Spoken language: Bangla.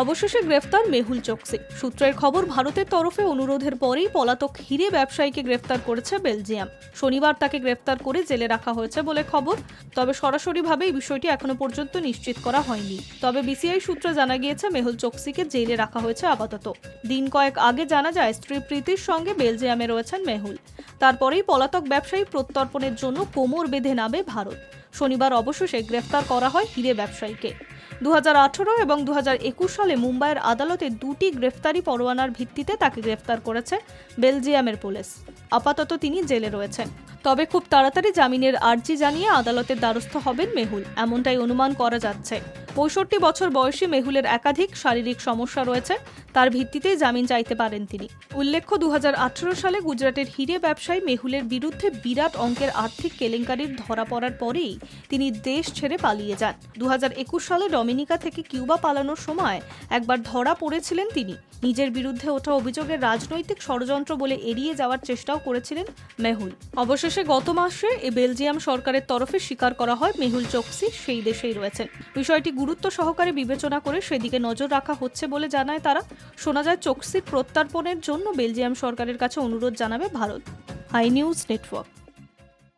অবশেষে গ্রেফতার মেহুল চোকসি। সূত্রের খবর, ভারতের তরফে অনুরোধের পরেই পলাতক হিরে ব্যবসায়ীকে গ্রেফতার করেছে বেলজিয়াম। শনিবার তাকে গ্রেফতার করে জেলে রাখা হয়েছে বলে খবর। তবে সরাসরিভাবে এই বিষয়টি এখনো পর্যন্ত নিশ্চিত করা হয়নি। তবে বিসিআই সূত্রে জানা গিয়েছে মেহুল চোকসিকে জেলে রাখা হয়েছে আপাতত। দিন কয়েক আগে জানা যায় স্ত্রী প্রীতির সঙ্গে বেলজিয়ামে রয়েছেন মেহুল। তারপরেই পলাতক ব্যবসায়ী প্রত্যর্পণের জন্য কোমর বেঁধে নামে ভারত। শনিবার অবশেষে গ্রেফতার করা হয় হিরে ব্যবসায়ীকে। 2018 এবং 2021 সালে মুম্বাইয়ের আদালতে দুটি গ্রেফতারি পরোয়ানার ভিত্তিতে তাকে গ্রেফতার করেছে বেলজিয়ামের পুলিশ। আপাতত তিনি জেলে রয়েছেন। তবে খুব তাড়াতাড়ি জামিনের আর্জি জানিয়ে আদালতের দ্বারস্থ হবেন মেহুল, এমনটাই অনুমান করা যাচ্ছে। 65 বছর বয়সী মেহুলের একাধিক শারীরিক সমস্যা রয়েছে, তার ভিত্তিতেই জামিন চাইতে পারেন তিনি। উল্লেখ্য, 2018 সালে গুজরাটের হিরে ব্যবসায়ী মেহুলের বিরুদ্ধে বিরাট অঙ্কের আর্থিক কেলেঙ্কারির ধরা পড়ার পরেই তিনি দেশ ছেড়ে পালিয়ে যান। 2021 সালে ডমিনিকা থেকে কিউবা পালানোর সময় একবার ধরা পড়েছিলেন তিনি। নিজের বিরুদ্ধে ওঠা অভিযোগের রাজনৈতিক ষড়যন্ত্র বলে এড়িয়ে যাওয়ার চেষ্টাও করেছিলেন মেহুল। অবশেষে গত মাসে বেলজিয়াম সরকারের তরফে স্বীকার করা হয় মেহুল চোকসি সেই দেশেই রয়েছেন। বিষয়টি গুরুত্ব সহকারে বিবেচনা করে সেদিকে নজর রাখা হচ্ছে বলে জানায় তারা। শোনা যায় চোকসির প্রত্যর্পণের জন্য বেলজিয়াম সরকারের কাছে অনুরোধ জানাবে ভারত। High news network.